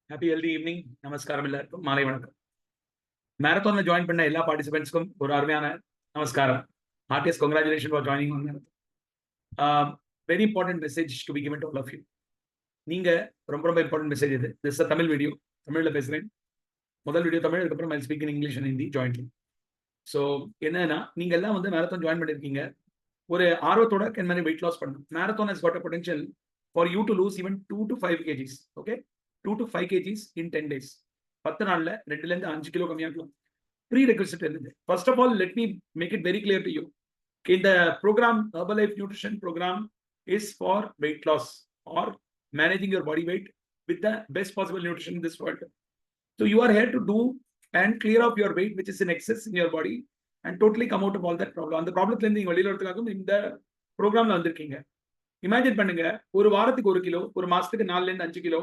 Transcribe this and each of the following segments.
Happy healthy evening. நமஸ்காரம் எல்லாருக்கும் மாலை வணக்கம். மேரத்தான்ல ஜாயின் பண்ண எல்லா பார்ட்டிசிபென்ட்ஸ்க்கும் ஒரு அருமையான நமஸ்காரம். Heartiest congratulation for joining on marathon. Very important message to be given to all of you. நீங்க ரொம்ப ரொம்ப இம்பார்ட்டன்ட் மெசேஜ் இது. திஸ் அ தமிழ் வீடியோ, தமிழ்ல பேசுறேன். முதல் வீடியோ தமிழ், அதுக்கப்புறம் I speak in English and Hindi jointly. So என்னன்னா, நீங்க எல்லாம் வந்து மேரத்தான் ஜாயின் பண்ணிருக்கீங்க. ஒரு ஆர்வத்தோட கேன் மேனி வெயிட் லாஸ் பண்ணணும். Marathon has got a potential for you to lose even 2 to 5 kgs. Okay, 2 to 5 kgs in 10 days. 10 நாள்ல 2ல இருந்து 5 கிலோ கம்மியாக்கலாம். ப்ரீ ரெக்வசிட் இருந்தது. First of all let me make it very clear to you. இந்த program Herbalife nutrition program is for weight loss or managing your body weight with the best possible nutrition in this world. So you are here to do and clear off your weight which is in excess in your body and totally come out of all that problem. அந்த ப்ராப்ளத்துல இருந்து நீங்க வெளியில வரதுக்காகவும் இந்த ப்ரோக்ராம்ல வந்திருக்கீங்க. Imagine பண்ணுங்க, ஒரு வாரத்துக்கு 1 கிலோ, ஒரு மாசத்துக்கு 4ல இருந்து 5 கிலோ.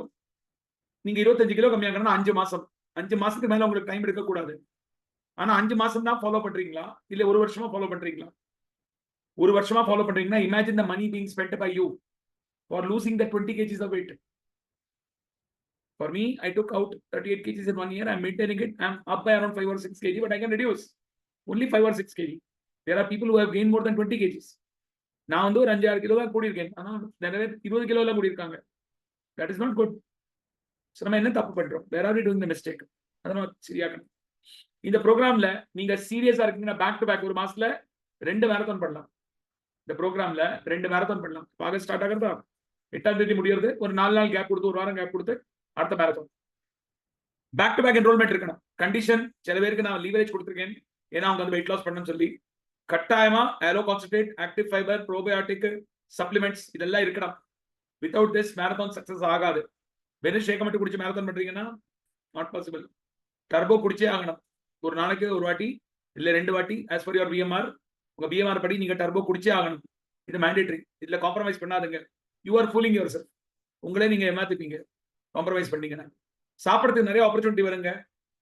நீங்க 25 கிலோ கம்மியாகணும்னா 5 மாசம். 5 மாசத்துக்கு மேல உங்களுக்கு டைம் எடுக்க கூடாது. ஆனா 5 மாசம் தான் ஃபாலோ பண்றீங்களா இல்ல 1 வருஷமா ஃபாலோ பண்றீங்களா? 1 வருஷமா ஃபாலோ பண்றீங்கன்னா imagine the money being spent by you for losing the 20 kgs of weight. For me, I took out 38 kgs in 1 year. I'm maintaining it. I'm up by around 5 or 6 kg, but I can reduce only 5 or 6 kg. There are people who have gained more than 20 kgs. நான் வந்து ஒரு 5-6 kilo தான் கூடியிருக்கேன். ஆனா நிறைய பேர் 20 kilo எல்லாம் கூடியிருக்காங்க. That is not good. So நம்ம என்ன தப்பு பண்றோம்? Where are we doing the mistake? அதை நம்ம சரியாக்கணும். இந்த ப்ரோக்ராம்ல நீங்க சீரியஸா இருக்கீங்கன்னா பேக் டு பேக் ஒரு மாசத்துல 2 மேரத்தான் பண்ணலாம். இந்த ப்ரோக்ராம்ல 2 மேரத்தான் பண்ணலாம். ஆகஸ்ட் ஸ்டார்ட் ஆகிறதா 8ஆம் தேதி முடியறது. ஒரு 4 நாள் கேப் கொடுத்து, ஒரு வாரம் கேப் கொடுத்து அடுத்த marathon. Back to back enrolment இருக்கணும். கண்டிஷன், சில பேருக்கு நான் லீவரேஜ் கொடுத்துருக்கேன், ஏன்னா அவங்க வந்து வெயிட் லாஸ் பண்ணணும்னு சொல்லி. கட்டாயமா aloe concentrate, active fibre, probiotic, supplements இதெல்லாம் இருக்கணும். வித்வுட் திஸ் மேரத்தான் சக்சஸ் ஆகாது. வெறும் ஷேக்க மட்டும் குடிச்சு மேரத்தான் பண்றீங்கன்னா நாட் பாசிபிள். டர்போ குடிச்சே ஆகணும். ஒரு நாளைக்கு ஒரு வாட்டி இல்ல 2 வாட்டி ஆஸ் பர் யுவர் பிஎம்ஆர், உங்க பிஎம்ஆர் படி நீங்க டர்போ குடிச்சே ஆகணும். இது மேண்டேட்டரி. இதுல காம்ப்ரமைஸ் பண்ணாதுங்க. You are fooling yourself. உங்களே நீங்க ஏமாத்திப்பீங்க காம்ப்ரமைஸ் பண்ணீங்கன்னா. சாப்பிடறதுக்கு நிறைய ஆப்பர்ச்சுனிட்டி வருங்க.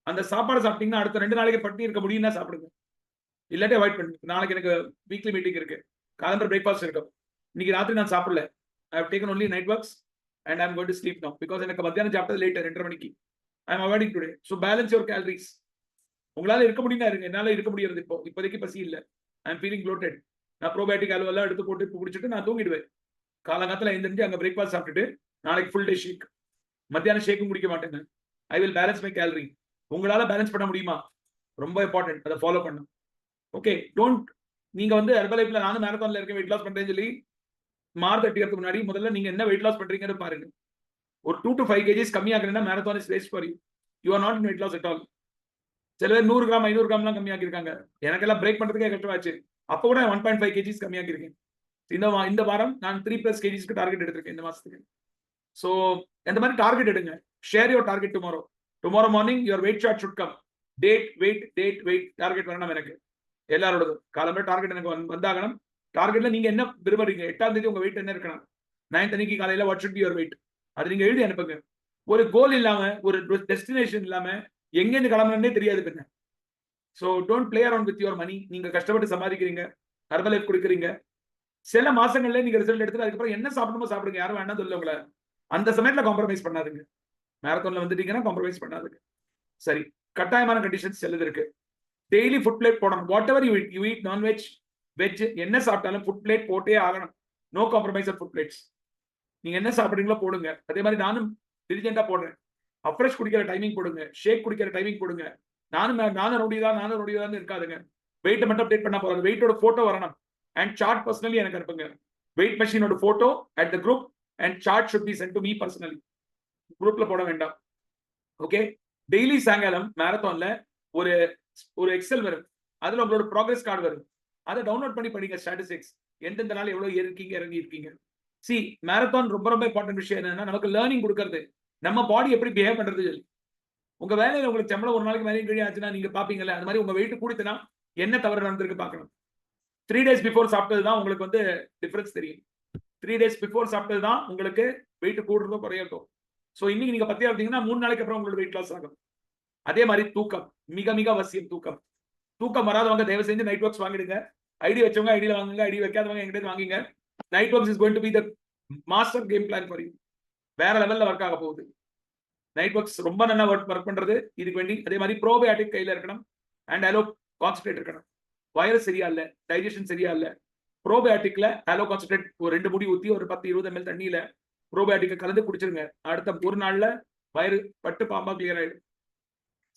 அந்த சாப்பாடு சாப்பிட்டீங்கன்னா அடுத்த 2 நாளைக்கு பட்டி இருக்க முடியும்னா சாப்பிடுங்க. இல்லாட்டி அவாய்ட் பண்ணுங்க. நாளைக்கு எனக்கு வீக்லி மீட்டிங் இருக்கு, காலம்பர் பிரேக்ஃபாஸ்ட் இருக்கும். இன்னைக்கு ராத்திரி நான் சாப்பிடல. I have taken only night works and I am going to sleep now because எனக்கு மத்தியானம் சாப்பிட்டது லேட் 2:30 மணிக்கு. I am avoiding today. So balance your calories. உங்களால இருக்க முடியும்னா இருங்க. என்னால இருக்க முடியாது. இப்போதைக்கு பசி இல்லை. I am feeling bloated. நான் ப்ரோபயோட்டிக் அலுவலாம் எடுத்து போட்டு குடிச்சிட்டு நான் தூங்கிடுவேன். காலங்காலத்தில் எழுந்திரிஞ்சு அங்கே பிரேக்ஃபாஸ்ட் சாப்பிட்டுட்டு நாளைக்கு ஃபுல் டே ஷேக். மத்தியானம் ஷேக்கும் குடிக்க மாட்டேங்க. I will balance my calorie. உங்களால பேலன்ஸ் பண்ண முடியுமா? ரொம்ப இம்பார்ட்டன்ட். அதை ஃபாலோ பண்ணும். ஓகே, டோன்ட் நீங்க வந்து ஹெர்பலைஃப்ல நானும் மேரத்தான்ல இருக்கேன் வெயிட் லாஸ் பண்றேன்னு சொல்லி மார்க் தட்டிக்கிறதுக்கு முன்னாடி முதல்ல நீங்க என்ன வெயிட் லாஸ் பண்றீங்கன்னு பாருங்க. ஒரு 2 to 5 kgs கம்மியாக்குறீங்கன்னா marathon is waste for you. You are not in weight loss at all. சில பேர் 100 கிராம் 500 கிராம்லாம் கம்மியாக்கி இருக்காங்க. எனக்கெல்லாம் பிரேக் பண்றதுக்கே கஷ்டமாச்சு. அப்போ கூட 1.5 kgs கம்மியாக்கி இருக்கேன். இந்த வாரம் நான் 3+ kgsக்கு டார்கெட் எடுத்திருக்கேன் இந்த மாசத்துக்கு. ஸோ இந்த மாதிரி டார்கெட் எடுங்க. Share your target tomorrow morning your weight chart should come. Date weight target வரணும். எனக்கு எல்லாரோடது காலம்பர டார்கெட் எனக்கு வந்தாகணும். டார்கெட்ல நீங்க என்ன விரும்புறீங்க? 8ஆம் தேதி உங்க வெயிட் என்ன இருக்கணும்? 9th அன்னைக்கு காலையில what should be your wait? அது நீங்க எழுதி அனுப்புங்க. ஒரு கோல் இல்லாம, ஒரு டெஸ்டினேஷன் இல்லாம எங்க இருந்து கிளம்பணும்னே தெரியாது பின்ன. So don't play around with your money. நீங்க கஷ்டப்பட்டு சம்பாதிக்கிறீங்க, ஹெர்பலைஃப் கொடுக்குறீங்க. சில மாசங்கள்ல நீங்க ரிசல்ட் எடுத்துட்டு அதுக்கப்புறம் என்ன சாப்பிடணுமோ சாப்பிடுங்க. யாரும் வேண்டாம் சொல்ல உங்களை. அந்த சமயத்துல காம்ப்ரமைஸ் பண்ணாதுங்க. மேரத்தான்ல வந்துட்டீங்கன்னா காம்ப்ரமைஸ் பண்ணாதுங்க. சரி, கட்டாயமான கண்டிஷன்ஸ் செல்லுது இருக்கு. டெய்லி ஃபுட் பிளேட் போடணும். Whatever you eat nonveg, veg என்ன சாப்பிட்டாலும் ஃபுட் பிளேட் போட்டே ஆகணும். No compromise on food plates. நீங்க என்ன சாப்பிடுறீங்களோ போடுங்க. அதே மாதிரி நானும் டிலிஜென்ட்டா போடுறேன். அப்ரெஷ் குடிக்கிற டைமிங் போடுங்க, ஷேக் குடிக்கிற டைமிங் போடுங்க. நானும் ரொடிதான் இருக்காதுங்க. வெயிட்டை மட்டும் அப்டேட் பண்ணா போறாது. வெயிட்டோட போட்டோ வரணும் அண்ட் சார்ட் பர்சனலி எனக்கு அனுப்புங்க. வெயிட் மெஷினோட photo at the group and chart should be sent to me personally. குரூப்ல போட வேண்டாம். ஓகே, டெய்லி சாயங்காலம் மேரத்தான்ல ஒரு எக்ஸல் வரும். அதுல உங்களோட ப்ராக்ரஸ் கார்டு வரும். அதை டவுன்லோட் பண்ணி படிங்க. ஸ்டாட்டிஸ்டிக்ஸ் எந்தெந்த நாள் எவ்வளவு இருக்கீங்க, இறங்கி இருக்கீங்க. சி, மேரத்தான் ரொம்ப ரொம்ப இம்பார்ட்டன்ட் விஷயம் என்னன்னா நமக்கு லேர்னிங் கொடுக்கறது. நம்ம பாடி எப்படி பிஹேவ் பண்றது சொல்லி. உங்க வேலையில உங்களுக்கு சம்பளம் ஒரு நாளைக்கு மேலே கீழே ஆச்சுன்னா நீங்க பாப்பீங்கல்ல, அந்த மாதிரி உங்க வெயிட் கூடுத்துனா என்ன தவறு நடந்திருக்கு பார்க்கணும். 3 days பிஃபோர் சாப்பிட்டது தான் உங்களுக்கு வந்து டிஃபரன்ஸ் தெரியும். 3 days பிஃபோர் சாப்பிட்டது தான் உங்களுக்கு வெயிட் கூடுறதோ குறையறதோ. ஸோ இன்னைக்கு நீங்க பத்தியா இருந்தீங்கன்னா 3 நாளைக்கு அப்புறம் உங்களோட வெயிட் லாஸ் ஆகும். அதே மாதிரி தூக்கம் மிக மிக அவசியம். தூக்கம் வராதவங்க தயவு செஞ்சு நைட் ஒர்க்ஸ் வாங்கிடுங்க. ஐடி வச்சவங்க ஐடியில வாங்குங்க, ஐடி வைக்காதவங்க எங்கிட்ட வாங்கிங்க. Night works is going to be the master game plan for you. வேற லெவல்ல ஒர்க் ஆக போகுது. நைட் ஒர்க்ஸ் ரொம்ப நல்லா ஒர்க் பண்றது இதுக்கு வேண்டி. அதே மாதிரி ப்ரோபயாட்டிக் கையில இருக்கணும் அண்ட் அலோ கான்சன்ட்ரேட் இருக்கணும். வயர் சரியா இல்ல, டைஜஷன் சரியா இல்ல, ப்ரோபயாட்டிக்ல அலோ கான்சன்ட்ரேட் ஒரு 2 முடி ஊத்தி ஒரு 10-20 ml தண்ணியில ப்ரோபயாட்டிக்க கலந்து குடிச்சிருங்க. அடுத்த ஒரு நாள்ல வயிறு பட்டு பாம்பா கிளியர் ஆயிடும்.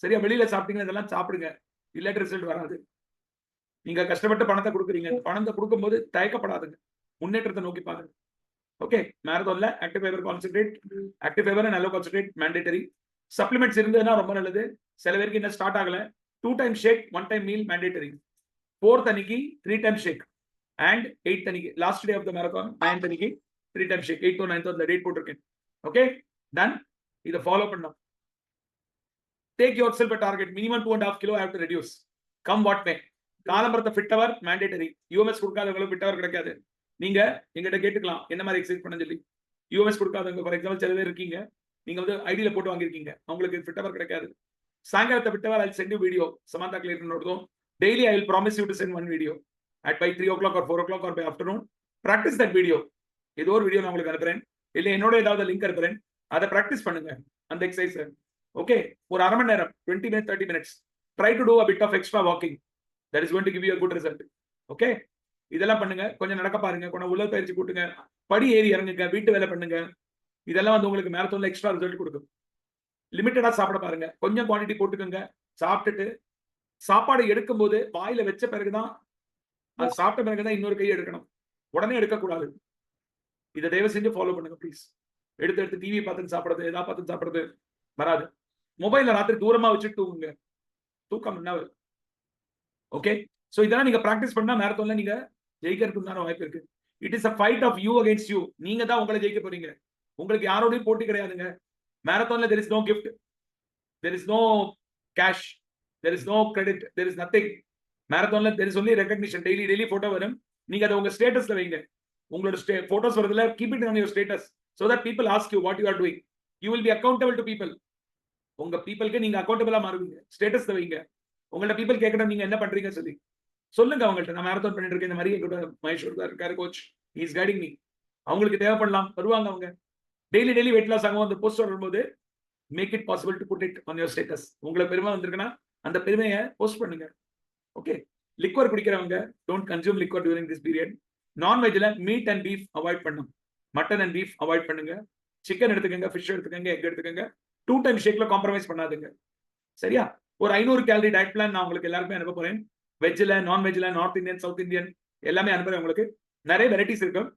சரியா? வெளியில சாப்பிட்டீங்கன்னா இதெல்லாம் சாப்பிடுங்க, இல்லாட்டி ரிசல்ட் வராது. நீங்க கஷ்டப்பட்டு பணத்தை கொடுக்குறீங்க, பணத்தை கொடுக்கும்போது தயக்கப்படாதுங்க, முன்னேற்றத்தை நோக்கி பாருங்க. ஓகே, மேரத்தான்ல active fibre concentrate, active fibre and aloe concentrate mandatory. Supplements இருந்ததுன்னா ரொம்ப நல்லது. சில பேருக்கு இன்னும் ஸ்டார்ட் ஆகல. 2 time shake 1 time meal mandatory. 4th அன்னைக்கு 3 டைம் ஷேக் அண்ட் 8th அன்னைக்கு last day of the marathon 9th அன்னைக்கு 3 time shake. 8th or 9th அந்த டேட் போட்டிருக்கேன். Okay done. இதை ஃபாலோ பண்ணலாம். Take yourself a target. Minimum 2.5 kilo I have to reduce. Come what may. காலம்பரத்தை fit hour mandatory. UMS கொடுக்காதவங்களுக்கு fit hour கிடைக்காது. நீங்க எங்கிட்ட கேட்டுக்கலாம் என்ன மாதிரி எக்ஸசைஸ் பண்ண சொல்லி. யூஎம்எஸ் கொடுக்காதவங்க ஃபார் எக்ஸாம்பிள் சில பேர் இருக்கீங்க, நீங்க வந்து ஐடியில போட்டு வாங்கிருக்கீங்க, அவங்களுக்கு ஃபிட் அவர் கிடைக்காது. சாயங்காலத்தை fit hour I'll send you video. சமந்தா கிளியர் நோட்டும். Daily I will promise you to send one video at by 3 o'clock or 4 o'clock or by afternoon. Practice that video. ஏதோ ஒரு வீடியோ நான் உங்களுக்கு அனுப்புறேன், இல்ல என்னோட ஏதாவது லிங்க் அனுப்புறேன், அதை பிராக்டிஸ் பண்ணுங்க அந்த எக்ஸசைஸ். ஓகே, ஒரு அரை மணி நேரம் 20 minutes 30 minutes try to do a bit of extra walking. That is going to give you a good result. Okay, இதெல்லாம் பண்ணுங்க. கொஞ்சம் நடக்க பாருங்க, கொஞ்சம் உடற்பயிற்சி கூட்டுங்க, படி ஏறி இறங்குங்க, வீட்டு வேலை பண்ணுங்க. இதெல்லாம் வந்து உங்களுக்கு மேரத்தான்ல எக்ஸ்ட்ரா ரிசல்ட் கொடுக்கும். லிமிட்டடா சாப்பிட பாருங்க, கொஞ்சம் குவான்டிட்டி போட்டுக்கோங்க. சாப்பிட்டுட்டு சாப்பாடு எடுக்கும் போது வாயில வச்ச பிறகுதான், அது சாப்பிட்ட பிறகுதான் இன்னொரு கை எடுக்கணும், உடனே எடுக்கக்கூடாது. இதை தயவு செஞ்சு ஃபாலோ பண்ணுங்க ப்ளீஸ். எடுத்து டிவி பார்த்து சாப்பிடுறது, ஏதாவது பார்த்து சாப்பிடுறது வராது. மொபைல்ல ராத்திரி தூரமா வச்சுட்டு தூங்குங்க, தூக்கம் என்ன. ஓகே, சோ இதெல்லாம் நீங்க பிராக்டிஸ் பண்ணா மேரத்தான்ல நீங்க ஜெயிக்கிறதுக்கு வாய்ப்பு இருக்கு. It is a fight of you against you. நீங்க தான் உங்களை ஜெயிக்க போறீங்க. உங்களுக்கு யாரோடையும் போட்டி கிடையாதுங்க. மேரத்தான்ல there is no gift, there is no cash, there is no credit, there is nothing. மேரத்தான்ல there is only recognition. Daily photo வரும், நீங்க அதை உங்க ஸ்டேட்டஸ்ல வைங்க. உங்களோட photos வரதுல keep it on your status so that people ask you what you are doing. You will be accountable to people. உங்க பீப்பிள்க்கு நீங்க அக்கௌண்டபிளா மாறுவீங்க. ஸ்டேட்டஸ்ல வைங்க. உங்கள்ட்ட பீப்பிள் கேட்கணும் நீங்க என்ன பண்றீங்க சொல்லி சொல்லுங்க அவங்கள்ட்ட. நான் மேரத்தான் பண்ணிட்டு இருக்கேன், இந்த மாதிரி எங்கூட மகேஸ்வர் தான் இருக்காரு coach, he is guiding me. அவங்களுக்கு தேவைப்படலாம், வருவாங்க அவங்க. டெய்லி வெயிட் லாஸ் ஆகும். அந்த போஸ்ட் வரும்போது make it possible to put it on your status. உங்களுக்கு பெருமை வந்திருக்குன்னா அந்த பெருமையை போஸ்ட் பண்ணுங்க. ஓகே, லிக்வர் குடிக்கிறவங்க don't consume liquor during this period. நான்வெஜ்ல மீட் அண்ட் பீஃப் அவாய்ட் பண்ணும், மட்டன் அண்ட் பீஃப் அவாய்ட் பண்ணுங்க. சிக்கன் எடுத்துக்கங்க, ஃபிஷ் எடுத்துக்கங்க, எக் எடுத்துக்கங்க. 2 டைம் ஷேக்ல காம்ப்ரமைஸ் பண்ணாதுங்க. சரியா? ஒரு 500 கேலரி டயட் பிளான் நான் உங்களுக்கு எல்லாருமே அனுப்ப போறேன். வெஜ்ல, நான்வெஜ்ல, நார்த் இந்தியன், சவுத் இந்தியன் எல்லாமே அனுப்புறேன். உங்களுக்கு நிறைய வெரைட்டிஸ் இருக்கும்.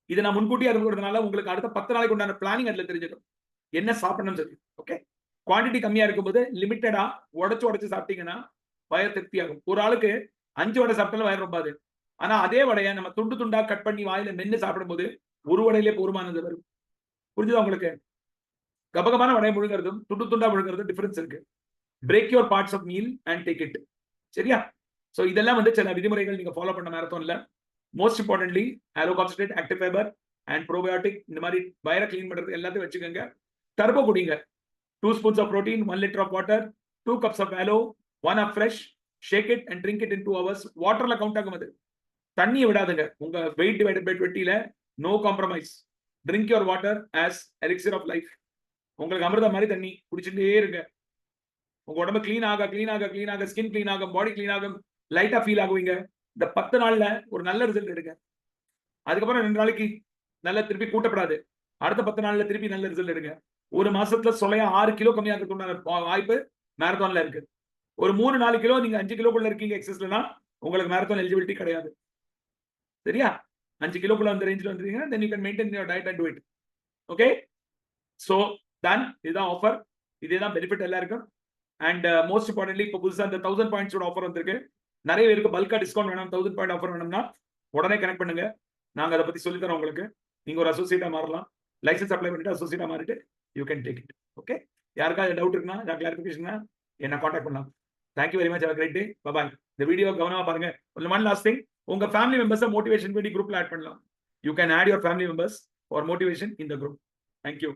இதை நான் முன்கூட்டியே அனுப்புறதுனால உங்களுக்கு அடுத்த 10 நாளைக்கு உண்டான பிளானிங் அதுல தெரிஞ்சிடும், என்ன சாப்பிடணும்னு சொல்லி. ஓகே, குவான்டிட்டி கம்மியா இருக்கும்போது லிமிட்டடா உடைச்சு சாப்பிட்டீங்கன்னா வயர் திருப்தி ஆகும். ஒரு ஆளுக்கு 5 வடை சாப்பிட்டாலும் வயர் ரொம்பாது. ஆனா அதே வடையை நம்ம துண்டு துண்டா கட் பண்ணி வாயில மென்னு சாப்பிடும்போது ஒரு வடையிலே போருமானது வரும். புரிஞ்சுதா உங்களுக்கு? கபகமான வடை முழுங்கிறதும் துண்டு துண்டா முழுங்கிறதும் டிஃபரன்ஸ் இருக்கு. Break your parts of meal and take it. சரியா? சோ இதெல்லாம் வந்து சில விதிமுறைகள் நீங்க ஃபாலோ பண்ண மேரத்தான்ல. Most importantly aloe concentrate, active fibre and probiotic, இந்த மாதிரி வயரை கிளீன் பண்றது எல்லாத்தையும் வச்சுக்கோங்க. டர்போ குடிங்க. 2 spoons of protein, 1 liter of water, 2 cups of aloe, 1 of fresh. Shake it and drink it in 2 hours. வாட்டர்ல கவுண்ட் ஆகும் அது. தண்ணியை விடாதுங்க. உங்க வெயிட் டிவைடட் பை 20ல no compromise. Drink your water as elixir of life. உங்களுக்கு அமிர்த மாதிரி தண்ணி குடிச்சுட்டே இருங்க. உங்க உடம்பு கிளீன் ஆக ஸ்கின் கிளீன் ஆகும், பாடி கிளீன் ஆகும், லைட்டா ஃபீல் ஆகுவீங்க. இந்த 10 நாள்ல ஒரு நல்ல ரிசல்ட் எடுங்க. அதுக்கப்புறம் 2 நாளைக்கு நல்லா திருப்பி கூட்டப்படாது. அடுத்த 10 நாள்ல திருப்பி நல்ல ரிசல்ட் எடுங்க. ஒரு மாசத்துல சொல்லையா 6 கிலோ கம்மியாகிறதுக்கான வாய்ப்பு மேரத்தான்ல இருக்கு. ஒரு 3-4 கிலோ நீங்க 5 கிலோக்குள்ள இருக்கீங்க எக்ஸஸ்லனா உங்களுக்கு மேரத்தான் எலிஜிபிலிட்டி கிடையாது. சரியா? 5 கிலோக்குள்ள அந்த ரேஞ்சில் வந்துருக்கீங்க, then you can maintain your diet and do it. Okay, so done. இதுதான் ஆஃபர், இதேதான் பெனிஃபிட் எல்லாருக்கும். அண்ட் மோஸ்ட் இம்பார்ட்டன்ட்லி இப்போ புதுசாக இந்த 1000 பாயிண்ட்ஸோட ஆஃபர் வந்திருக்கு. நிறைய பேருக்கு பல்கா டிஸ்கவுண்ட் வேணும், 1000 பாயிண்ட் ஆஃபர் வேணும்னா உடனே கனெக்ட் பண்ணுங்க. நாங்கள் அதை பத்தி சொல்லித்தரோம் உங்களுக்கு. நீங்க ஒரு அசோசியேட்டா மாறலாம். லைசன்ஸ் அப்ளை பண்ணிட்டு அசோசியேட்டா மாறிட்டு you can take it. Okay, யாருக்காவது டவுட் இருக்குன்னா, கிளாரிஃபிகேஷன் என்ன கான்டாக்ட் பண்ணலாம். Thank you very much. Have a great day. Bye bye. இந்த வீடியோ கவனமா பாருங்க. ஒன் லாஸ்ட் திங், உங்க ஃபேமிலி மெம்பர்ஸை மோட்டிவேஷன் பண்ணி குரூப்ல ஆட் பண்ணலாம். You can add your family members for motivation in the group. Thank you.